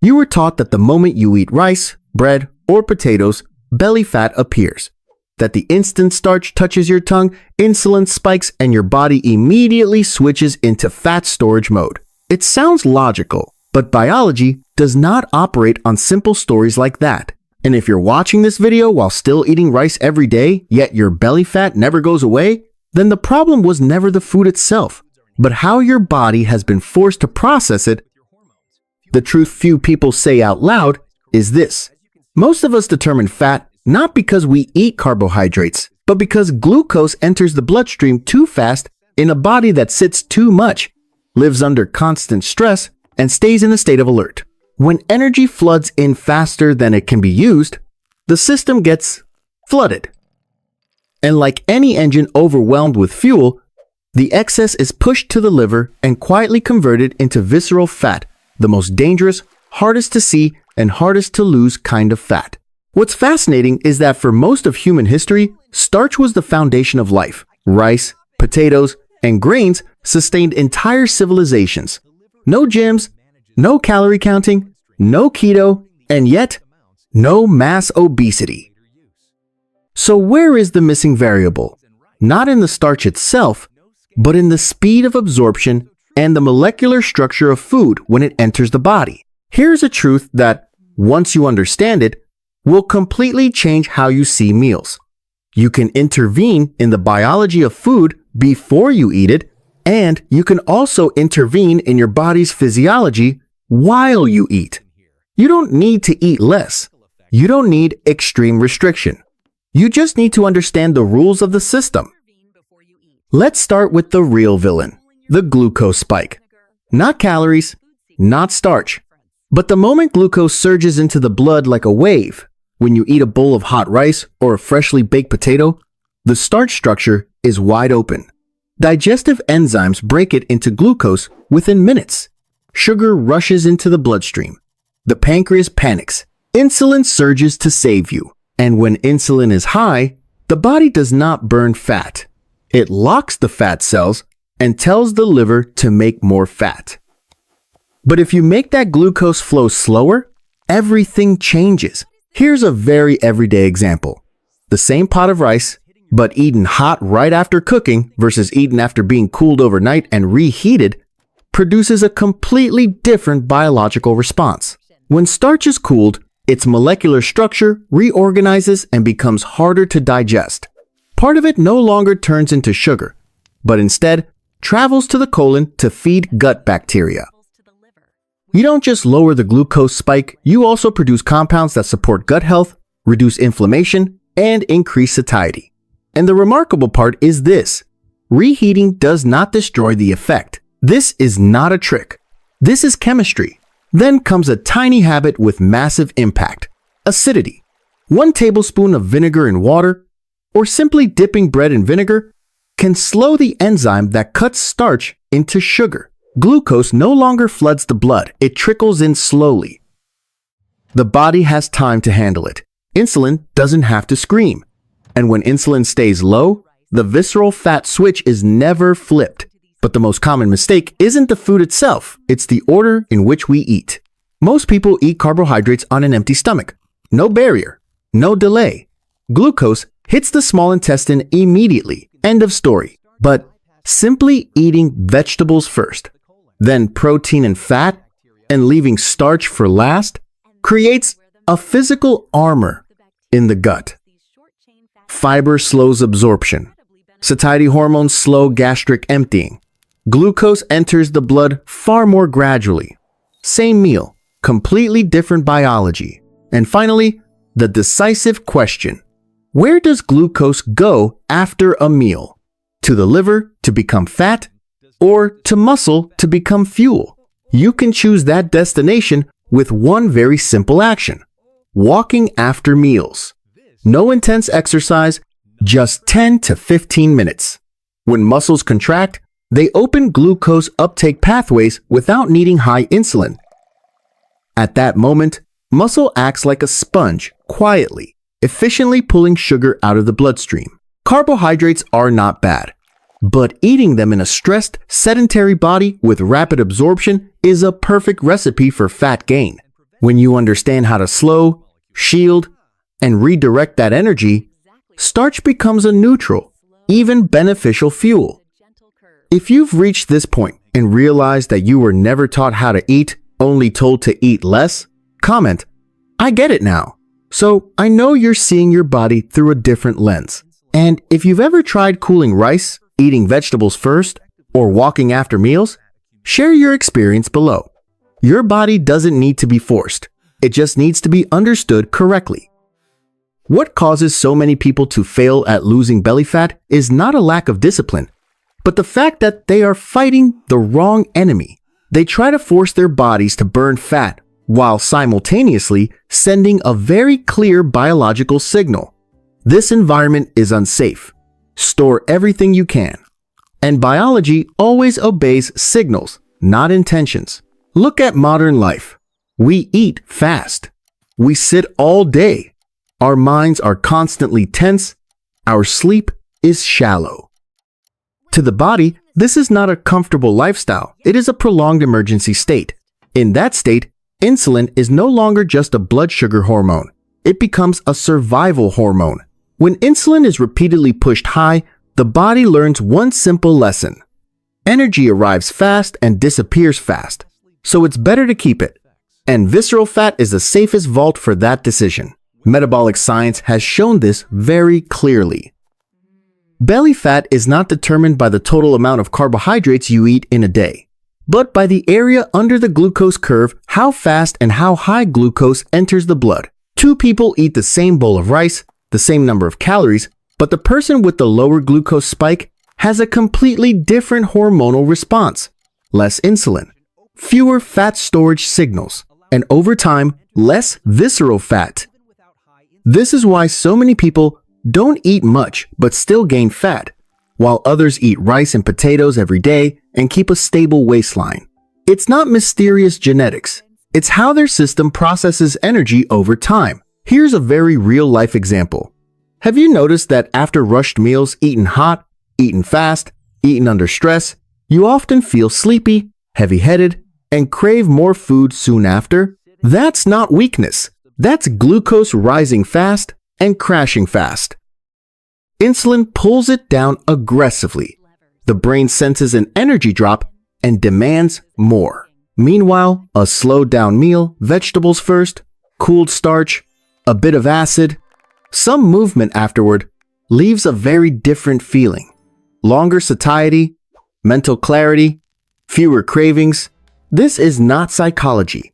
You were taught that the moment you eat rice, bread, or potatoes, belly fat appears. That the instant starch touches your tongue, insulin spikes, and your body immediately switches into fat storage mode. It sounds logical, but biology does not operate on simple stories like that. And if you're watching this video while still eating rice every day, yet your belly fat never goes away, then the problem was never the food itself, but how your body has been forced to process it. The truth few people say out loud is this: most of us determine fat not because we eat carbohydrates, but because glucose enters the bloodstream too fast in a body that sits too much, lives under constant stress, and stays in a state of alert. When energy floods in faster than it can be used, the system gets flooded. And like any engine overwhelmed with fuel, the excess is pushed to the liver and quietly converted into visceral fat, the most dangerous, hardest to see, and hardest to lose kind of fat. What's fascinating is that for most of human history, starch was the foundation of life. Rice, potatoes, and grains sustained entire civilizations. No gyms, no calorie counting, no keto, and yet no mass obesity. So where is the missing variable? Not in the starch itself, but in the speed of absorption and the molecular structure of food when it enters the body. Here's a truth that, once you understand it, will completely change how you see meals. You can intervene in the biology of food before you eat it, and you can also intervene in your body's physiology while you eat. You don't need to eat less. You don't need extreme restriction. You just need to understand the rules of the system. Let's start with the real villain, the glucose spike. Not calories, not starch. But the moment glucose surges into the blood like a wave, when you eat a bowl of hot rice or a freshly baked potato, the starch structure is wide open. Digestive enzymes break it into glucose within minutes. Sugar rushes into the bloodstream. The pancreas panics. Insulin surges to save you. And when insulin is high, the body does not burn fat. It locks the fat cells and tells the liver to make more fat. But if you make that glucose flow slower, everything changes. Here's a very everyday example. The same pot of rice, but eaten hot right after cooking versus eaten after being cooled overnight and reheated, produces a completely different biological response. When starch is cooled, its molecular structure reorganizes and becomes harder to digest. Part of it no longer turns into sugar, but instead travels to the colon to feed gut bacteria. You don't just lower the glucose spike, you also produce compounds that support gut health, reduce inflammation, and increase satiety. And the remarkable part is this: reheating does not destroy the effect. This is not a trick. This is chemistry. Then comes a tiny habit with massive impact: acidity. 1 tablespoon of vinegar in water, or simply dipping bread in vinegar, can slow the enzyme that cuts starch into sugar. Glucose no longer floods the blood, it trickles in slowly. The body has time to handle it. Insulin doesn't have to scream. And when insulin stays low, the visceral fat switch is never flipped. But the most common mistake isn't the food itself, it's the order in which we eat. Most people eat carbohydrates on an empty stomach. No barrier, no delay. Glucose hits the small intestine immediately. End of story. But simply eating vegetables first, then protein and fat, and leaving starch for last, creates a physical armor in the gut. Fiber slows absorption. Satiety hormones slow gastric emptying. Glucose enters the blood far more gradually. Same meal, completely different biology. And finally, the decisive question: where does glucose go after a meal? To the liver to become fat, or to muscle to become fuel? You can choose that destination with one very simple action: walking after meals. No intense exercise, just 10 to 15 minutes. When muscles contract, they open glucose uptake pathways without needing high insulin. At that moment, muscle acts like a sponge, quietly, efficiently pulling sugar out of the bloodstream. Carbohydrates are not bad, but eating them in a stressed, sedentary body with rapid absorption is a perfect recipe for fat gain. When you understand how to slow, shield, and redirect that energy, starch becomes a neutral, even beneficial fuel. If you've reached this point and realized that you were never taught how to eat, only told to eat less, comment, "I get it now." So I know you're seeing your body through a different lens. And if you've ever tried cooling rice, eating vegetables first, or walking after meals, share your experience below. Your body doesn't need to be forced. It just needs to be understood correctly. What causes so many people to fail at losing belly fat is not a lack of discipline, but the fact that they are fighting the wrong enemy. They try to force their bodies to burn fat while simultaneously sending a very clear biological signal. This environment is unsafe. Store everything you can. And biology always obeys signals, not intentions. Look at modern life. We eat fast. We sit all day. Our minds are constantly tense. Our sleep is shallow. To the body, this is not a comfortable lifestyle. It is a prolonged emergency state. In that state, insulin is no longer just a blood sugar hormone. It becomes a survival hormone. When insulin is repeatedly pushed high, the body learns one simple lesson. Energy arrives fast and disappears fast, so it's better to keep it. And visceral fat is the safest vault for that decision. Metabolic science has shown this very clearly. Belly fat is not determined by the total amount of carbohydrates you eat in a day, but by the area under the glucose curve, how fast and how high glucose enters the blood. Two people eat the same bowl of rice, the same number of calories, but the person with the lower glucose spike has a completely different hormonal response. Less insulin, fewer fat storage signals, and over time, less visceral fat. This is why so many people don't eat much but still gain fat, while others eat rice and potatoes every day and keep a stable waistline. It's not mysterious genetics. It's how their system processes energy over time. Here's a very real-life example. Have you noticed that after rushed meals eaten hot, eaten fast, eaten under stress, you often feel sleepy, heavy-headed, and crave more food soon after? That's not weakness. That's glucose rising fast and crashing fast. Insulin pulls it down aggressively. The brain senses an energy drop and demands more. Meanwhile, a slowed down meal, vegetables first, cooled starch, a bit of acid, some movement afterward, leaves a very different feeling. Longer satiety, mental clarity, fewer cravings. This is not psychology.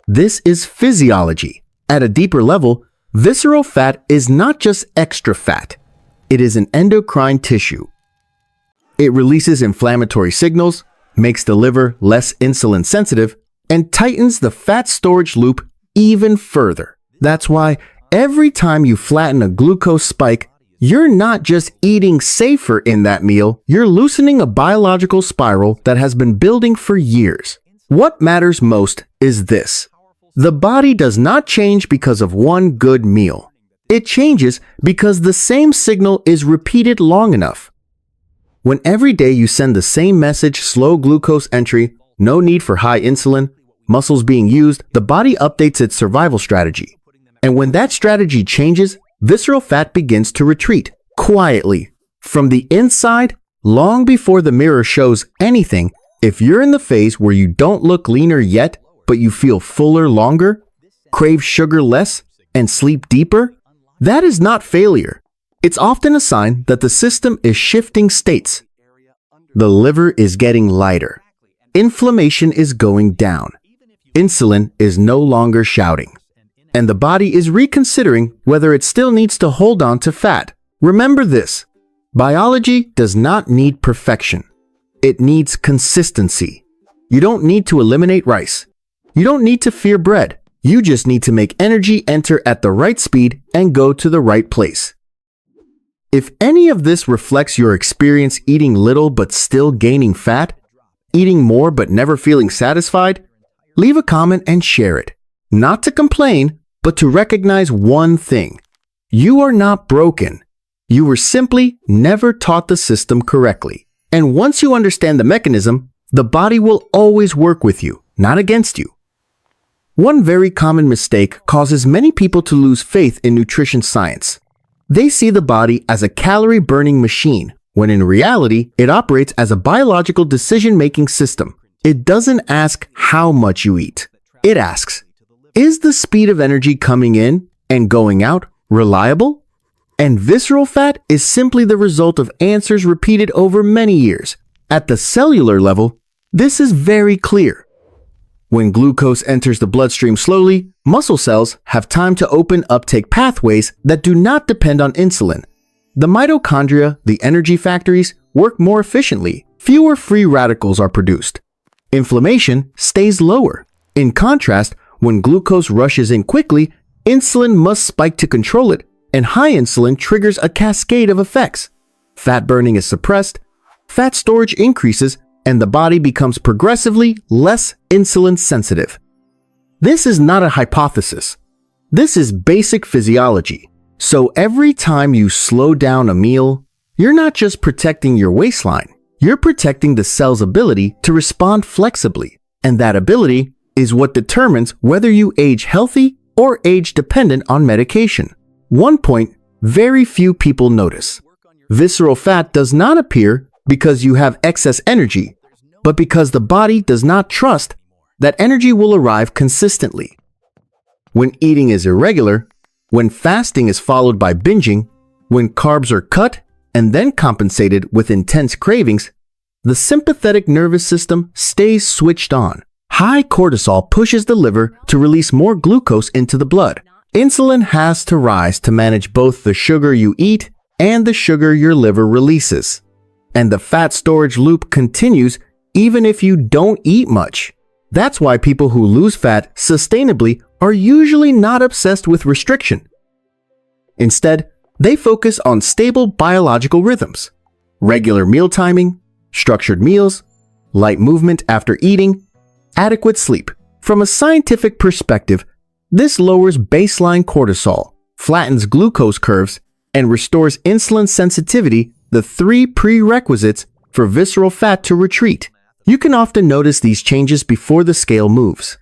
This is physiology. At a deeper level, visceral fat is not just extra fat. It is an endocrine tissue. It releases inflammatory signals, makes the liver less insulin sensitive, and tightens the fat storage loop even further. That's why every time you flatten a glucose spike, you're not just eating safer in that meal, you're loosening a biological spiral that has been building for years. What matters most is this. The body does not change because of one good meal. It changes because the same signal is repeated long enough. When every day you send the same message, slow glucose entry, no need for high insulin, muscles being used, the body updates its survival strategy. And when that strategy changes, visceral fat begins to retreat, quietly. From the inside, long before the mirror shows anything, if you're in the phase where you don't look leaner yet, but you feel fuller longer, crave sugar less, and sleep deeper, that is not failure. It's often a sign that the system is shifting states. The liver is getting lighter. Inflammation is going down. Insulin is no longer shouting. And the body is reconsidering whether it still needs to hold on to fat. Remember this. Biology does not need perfection. It needs consistency. You don't need to eliminate rice. You don't need to fear bread. You just need to make energy enter at the right speed and go to the right place. If any of this reflects your experience eating little but still gaining fat, eating more but never feeling satisfied, leave a comment and share it. Not to complain, but to recognize one thing. You are not broken. You were simply never taught the system correctly. And once you understand the mechanism, the body will always work with you, not against you. One very common mistake causes many people to lose faith in nutrition science. They see the body as a calorie-burning machine, when in reality, it operates as a biological decision-making system. It doesn't ask how much you eat. It asks, is the speed of energy coming in and going out reliable? And visceral fat is simply the result of answers repeated over many years. At the cellular level, this is very clear. When glucose enters the bloodstream slowly, muscle cells have time to open uptake pathways that do not depend on insulin. The mitochondria, the energy factories, work more efficiently. Fewer free radicals are produced. Inflammation stays lower. In contrast, when glucose rushes in quickly, insulin must spike to control it, and high insulin triggers a cascade of effects. Fat burning is suppressed, fat storage increases, and the body becomes progressively less insulin sensitive. This is not a hypothesis. This is basic physiology. So every time you slow down a meal, you're not just protecting your waistline, you're protecting the cell's ability to respond flexibly. And that ability is what determines whether you age healthy or age dependent on medication. One point very few people notice. Visceral fat does not appear because you have excess energy, but because the body does not trust that energy will arrive consistently. When eating is irregular, when fasting is followed by binging, when carbs are cut and then compensated with intense cravings, the sympathetic nervous system stays switched on. High cortisol pushes the liver to release more glucose into the blood. Insulin has to rise to manage both the sugar you eat and the sugar your liver releases. And the fat storage loop continues even if you don't eat much. That's why people who lose fat sustainably are usually not obsessed with restriction. Instead, they focus on stable biological rhythms, regular meal timing, structured meals, light movement after eating, adequate sleep. From a scientific perspective, this lowers baseline cortisol, flattens glucose curves, and restores insulin sensitivity, the three prerequisites for visceral fat to retreat. You can often notice these changes before the scale moves.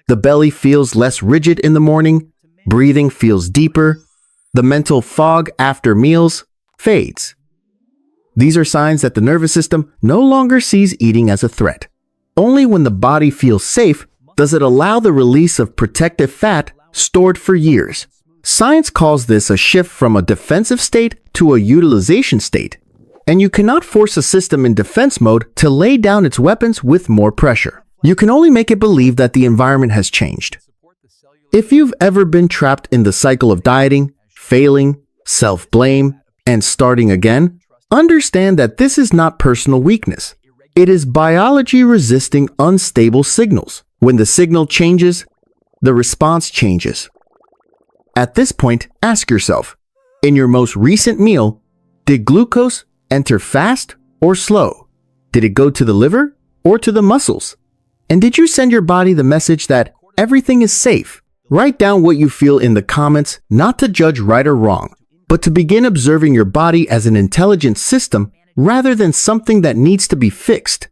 The belly feels less rigid in the morning, breathing feels deeper, the mental fog after meals fades. These are signs that the nervous system no longer sees eating as a threat. Only when the body feels safe does it allow the release of protective fat stored for years. Science calls this a shift from a defensive state to a utilization state. And you cannot force a system in defense mode to lay down its weapons with more pressure. You can only make it believe that the environment has changed. If you've ever been trapped in the cycle of dieting, failing, self-blame, and starting again, understand that this is not personal weakness. It is biology resisting unstable signals. When the signal changes, the response changes. At this point, ask yourself, in your most recent meal, did glucose enter fast or slow? Did it go to the liver or to the muscles? And did you send your body the message that everything is safe? Write down what you feel in the comments, not to judge right or wrong, but to begin observing your body as an intelligent system rather than something that needs to be fixed.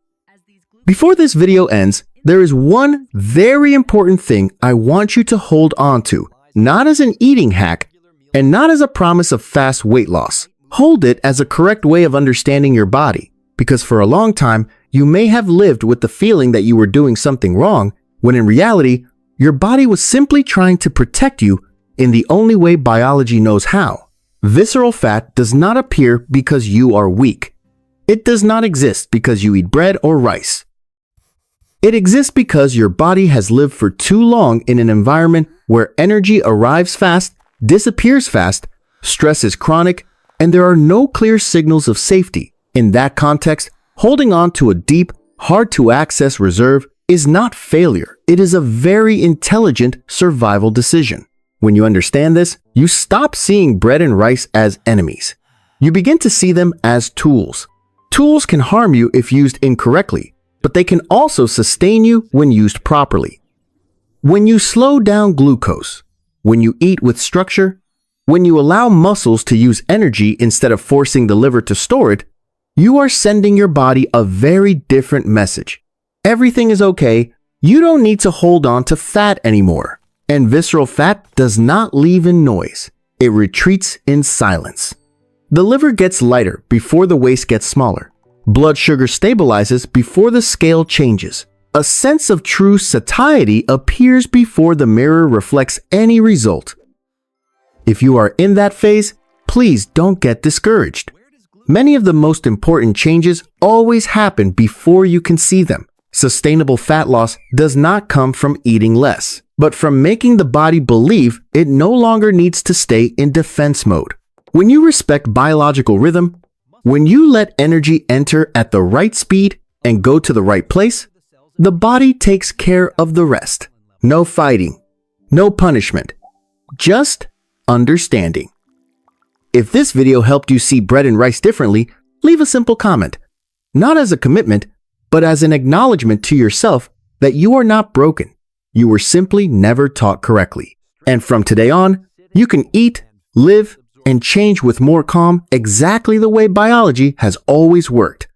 Before this video ends, there is one very important thing I want you to hold on to, not as an eating hack and not as a promise of fast weight loss. Hold it as a correct way of understanding your body, because for a long time, you may have lived with the feeling that you were doing something wrong, when in reality, your body was simply trying to protect you in the only way biology knows how. Visceral fat does not appear because you are weak. It does not exist because you eat bread or rice. It exists because your body has lived for too long in an environment where energy arrives fast, disappears fast, stress is chronic, and there are no clear signals of safety. In that context, holding on to a deep, hard-to-access reserve is not failure. It is a very intelligent survival decision. When you understand this, you stop seeing bread and rice as enemies. You begin to see them as tools. Tools can harm you if used incorrectly, but they can also sustain you when used properly. When you slow down glucose, when you eat with structure, when you allow muscles to use energy instead of forcing the liver to store it, you are sending your body a very different message. Everything is okay, You don't need to hold on to fat anymore. And visceral fat does not leave in noise. It retreats in silence. The liver gets lighter before the waist gets smaller. Blood sugar stabilizes before the scale changes. A sense of true satiety appears before the mirror reflects any result. If you are in that phase, please don't get discouraged. Many of the most important changes always happen before you can see them. Sustainable fat loss does not come from eating less, but from making the body believe it no longer needs to stay in defense mode. When you respect biological rhythm, when you let energy enter at the right speed and go to the right place, the body takes care of the rest. No fighting, no punishment, just understanding. If this video helped you see bread and rice differently, leave a simple comment. Not as a commitment, but as an acknowledgement to yourself that you are not broken. You were simply never taught correctly. And from today on, you can eat, live, and change with more calm exactly the way biology has always worked.